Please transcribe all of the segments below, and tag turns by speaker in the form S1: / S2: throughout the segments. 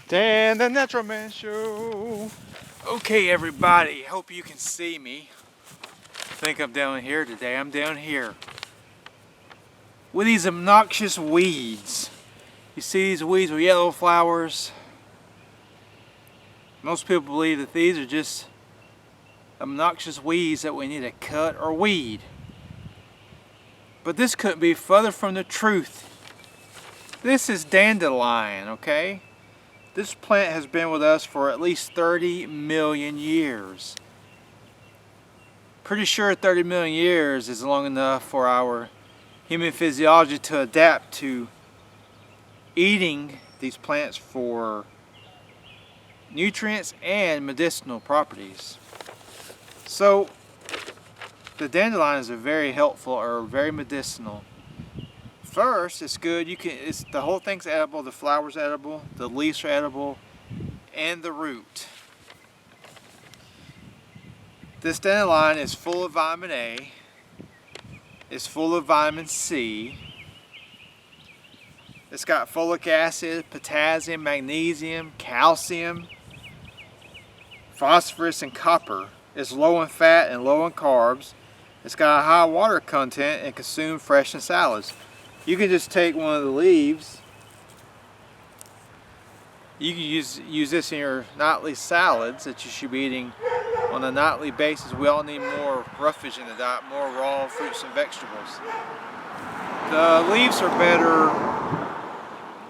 S1: Dan the Natural Man Show. Okay, everybody, hope you can see me. I think I'm down here today. I'm down here with these obnoxious weeds. You see these weeds with yellow flowers? Most people believe that these are just obnoxious weeds that we need to cut or weed. But this couldn't be further from the truth. This is dandelion, okay? This plant has been with us for at least 30 million years. Pretty sure 30 million years is long enough for our human physiology to adapt to eating these plants for nutrients and medicinal properties. So the dandelion is a very helpful or very medicinal. First, it's good. The whole thing's edible. The flower's edible, the leaves are edible, and the root. This dandelion is full of vitamin A. It's full of vitamin C. It's got folic acid, potassium, magnesium, calcium, phosphorus, and copper. It's low in fat and low in carbs. It's got a high water content and consumed fresh in salads. You can just take one of the leaves. You can use this in your nightly salads that you should be eating on a nightly basis. We all need more roughage in the diet, more raw fruits and vegetables. The leaves are better.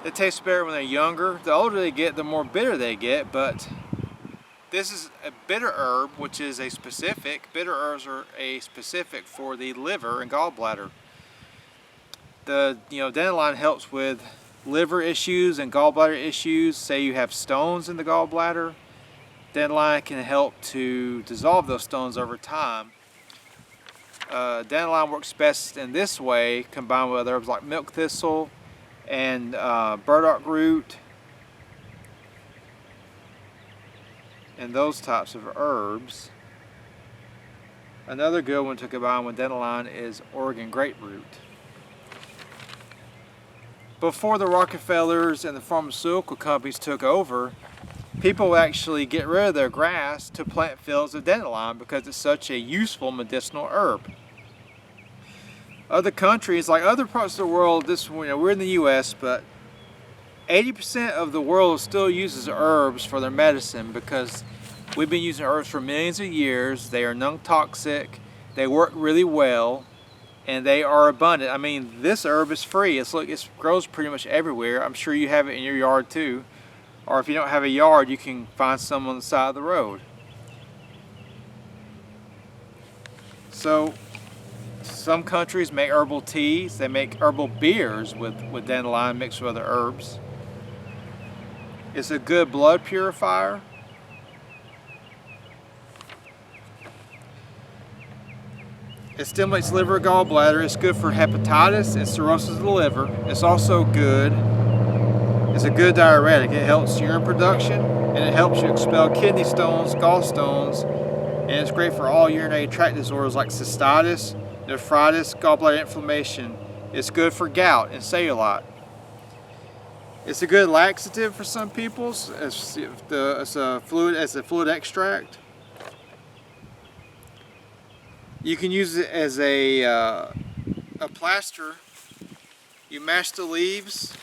S1: They taste better when they're younger. The older they get, the more bitter they get, but this is a bitter herb, which is a specific. Bitter herbs are a specific for the liver and gallbladder. The dandelion helps with liver issues and gallbladder issues. Say you have stones in the gallbladder, dandelion can help to dissolve those stones over time. Dandelion works best in this way, combined with other herbs like milk thistle and burdock root and those types of herbs. Another good one to combine with dandelion is Oregon grapefruit. Before the Rockefellers and the pharmaceutical companies took over, people would actually get rid of their grass to plant fields of dandelion because it's such a useful medicinal herb. Other countries, like other parts of the world, we're in the US, but 80% of the world still uses herbs for their medicine because we've been using herbs for millions of years. They are non-toxic, they work really well, and they are abundant. I mean, this herb is free. It grows pretty much everywhere. I'm sure you have it in your yard too. Or if you don't have a yard, you can find some on the side of the road. So, some countries make herbal teas. They make herbal beers with dandelion mixed with other herbs. It's a good blood purifier. It stimulates liver, gallbladder. It's good for hepatitis and cirrhosis of the liver. It's also good. It's a good diuretic. It helps urine production and it helps you expel kidney stones, gallstones, and it's great for all urinary tract disorders like cystitis, nephritis, gallbladder inflammation. It's good for gout and cellulite. It's a good laxative for some people. It's a fluid extract. You can use it as a plaster. You mash the leaves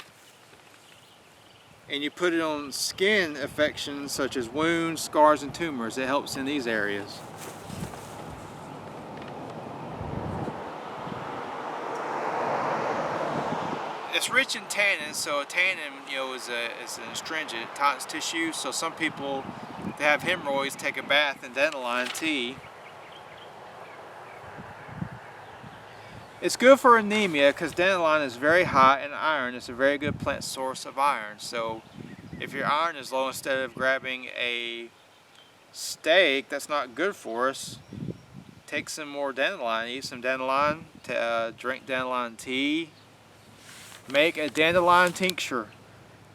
S1: and you put it on skin affections such as wounds, scars, and tumors. It helps in these areas. It's rich in tannin, so tannin, is an astringent. It tightens tissue. So some people that have hemorrhoids take a bath in dandelion tea. It's good for anemia because dandelion is very high in iron. It's a very good plant source of iron. So if your iron is low, instead of grabbing a steak that's not good for us, take some more dandelion, eat some dandelion, drink dandelion tea, make a dandelion tincture.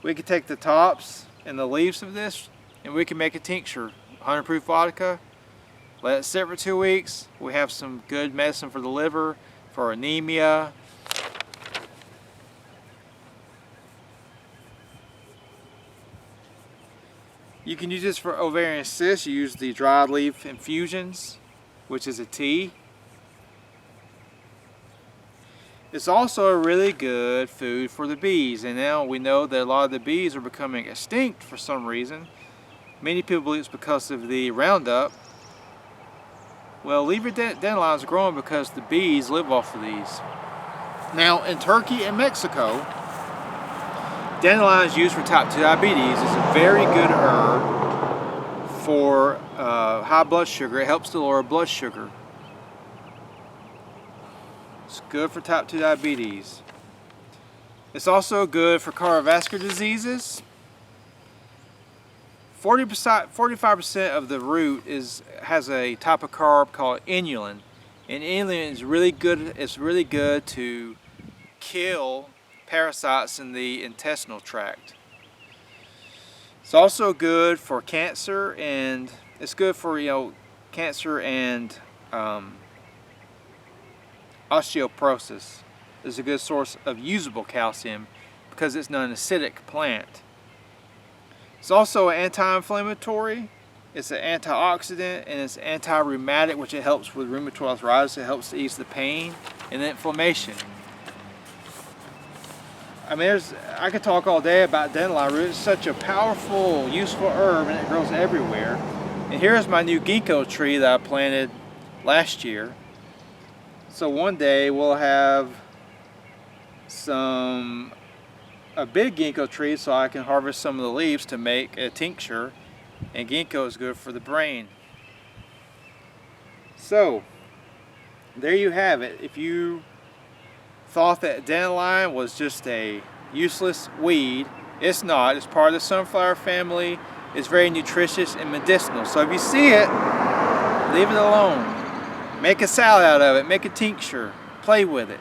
S1: We could take the tops and the leaves of this and we can make a tincture, 100 proof vodka, let it sit for 2 weeks. We have some good medicine for the liver, for anemia. You can use this for ovarian cysts. You use the dried leaf infusions, which is a tea. It's also a really good food for the bees, and now we know that a lot of the bees are becoming extinct for some reason. Many people believe it's because of the Roundup. Well, leave your dandelions growing because the bees live off of these. Now, in Turkey and Mexico, dandelion is used for type 2 diabetes. It's a very good herb for high blood sugar. It helps to lower blood sugar. It's good for type 2 diabetes. It's also good for cardiovascular diseases. 45% of the root has a type of carb called inulin, and inulin is really good. It's really good to kill parasites in the intestinal tract. It's also good for cancer, and it's good for cancer and osteoporosis. It's a good source of usable calcium because it's an acidic plant. It's also anti-inflammatory, it's an antioxidant, and it's anti-rheumatic, which it helps with rheumatoid arthritis. It helps to ease the pain and the inflammation. I mean, I could talk all day about dandelion root. It's such a powerful, useful herb, and it grows everywhere. And here's my new ginkgo tree that I planted last year. So one day we'll have a big ginkgo tree so I can harvest some of the leaves to make a tincture, and ginkgo is good for the brain. So there you have it. If you thought that dandelion was just a useless weed, it's not. It's part of the sunflower family. It's very nutritious and medicinal. So if you see it, leave it alone. Make a salad out of it, make a tincture, play with it.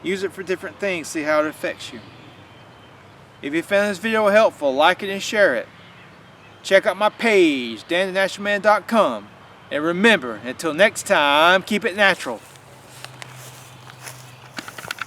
S1: Use it for different things, see how it affects you. If you found this video helpful, like it and share it. Check out my page, danthenaturalman.com. And remember, until next time, keep it natural.